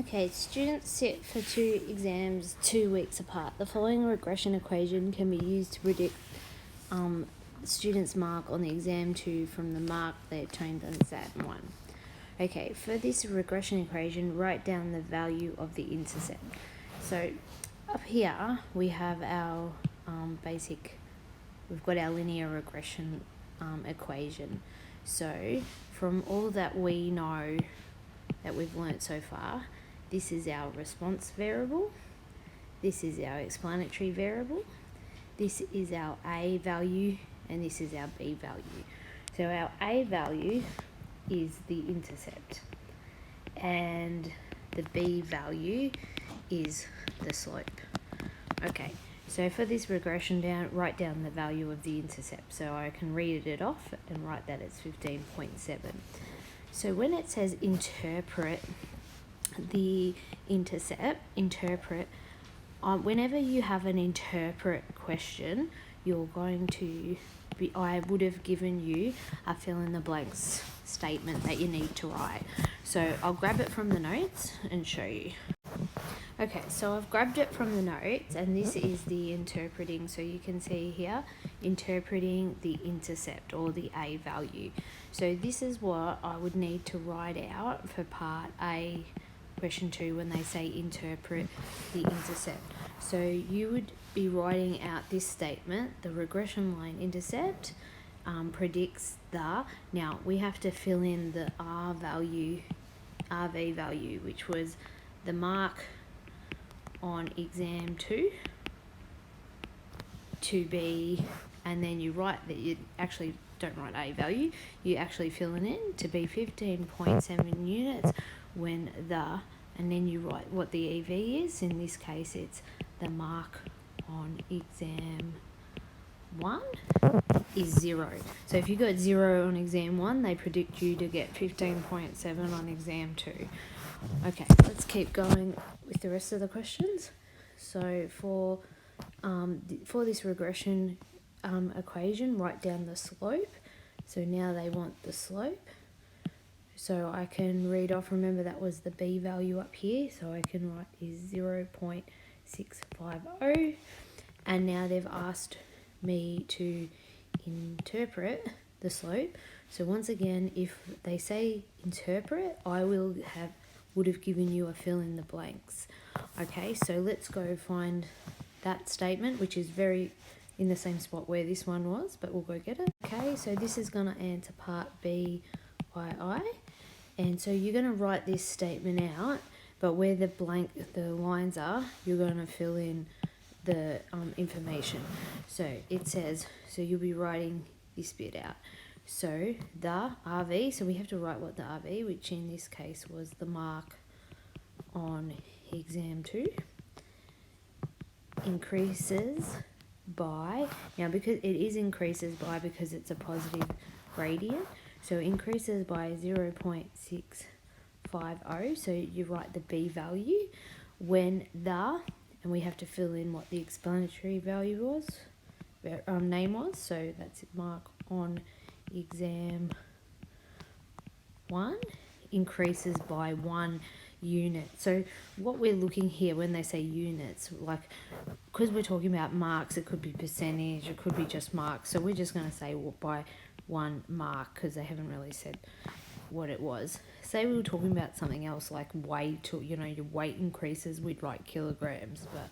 Okay, students sit for 2 exams 2 weeks apart. The following regression equation can be used to predict students' mark on the exam 2 from the mark they obtained on exam 1. Okay, for this regression equation, write down the value of the intercept. So up here we have our we've got our linear regression equation. So from all that we know that we've learnt so far, this is our response variable, this is our explanatory variable, this is our A value, and this is our B value. So our A value is the intercept, and the B value is the slope. Okay, so for this regression, write down the value of the intercept. So I can read it off and write that it's 15.7. So when it says interpret the intercept, whenever you have an interpret question, you're going to be, I would have given you a fill in the blanks statement that you need to write. So I'll grab it from the notes and show you. Okay, so I've grabbed it from the notes, and this is the interpreting. So you can see here, interpreting the intercept or the A value. So this is what I would need to write out for part A, question 2, when they say interpret the intercept. So you would be writing out this statement: the regression line intercept predicts the, now we have to fill in the R value, RV value, which was the mark on exam 2 to be, and then you write that, you actually don't write A value, you actually fill it in to be 15.7 units when the, and then you write what the EV is. In this case, it's the mark on exam 1 is 0. So if you got 0 on exam 1, they predict you to get 15.7 on exam 2. Okay, let's keep going with the rest of the questions. So for this regression equation, write down the slope. So now they want the slope. So I can read off, remember that was the B value up here, so I can write is 0.650. And now they've asked me to interpret the slope. So once again, if they say interpret, I would have given you a fill in the blanks. Okay, so let's go find that statement, which is very in the same spot where this one was, but we'll go get it. Okay, so this is going to answer part B, II. And so you're going to write this statement out, but where the lines are, you're going to fill in the information. So it says, so you'll be writing this bit out. So the RV, so we have to write what the RV, which in this case was the mark on exam 2, increases by, now because it is increases by because it's a positive gradient, so increases by 0.650. So you write the B value when the, and we have to fill in what the explanatory value was, name was, so that's mark on exam 1 increases by 1 unit. So what we're looking here when they say units, like, because we're talking about marks, it could be percentage, it could be just marks, so we're just going to say by 1 mark because they haven't really said what it was. Say we were talking about something else like weight, or your weight increases, we'd write kilograms, but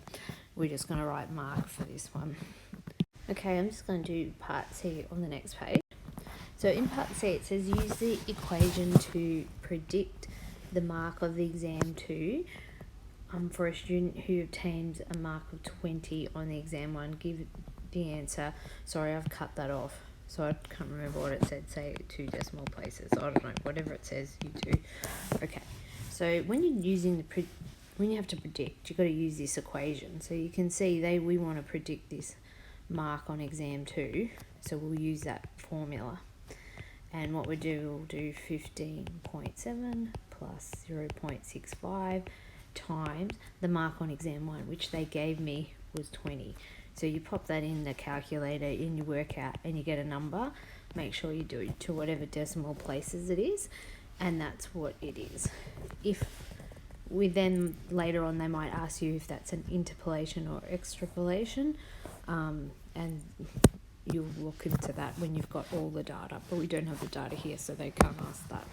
we're just going to write mark for this one. Okay, I'm just going to do part C on the next page. So in part C it says use the equation to predict the mark of the exam 2 for a student who obtains a mark of 20 on the exam 1. Give the answer. Sorry, I've cut that off, so I can't remember what it said. Say 2 decimal places. I don't know, whatever it says, you do. Okay, so when you're using when you have to predict, you've got to use this equation. So you can see we want to predict this mark on exam 2, so we'll use that formula. And what we'll do 15.7 plus 0.65 times the mark on exam 1, which they gave me was 20. So you pop that in the calculator and you work out and you get a number. Make sure you do it to whatever decimal places it is, and that's what it is. If we then later on they might ask you if that's an interpolation or extrapolation, and you'll look into that when you've got all the data, but we don't have the data here, so they can't ask that.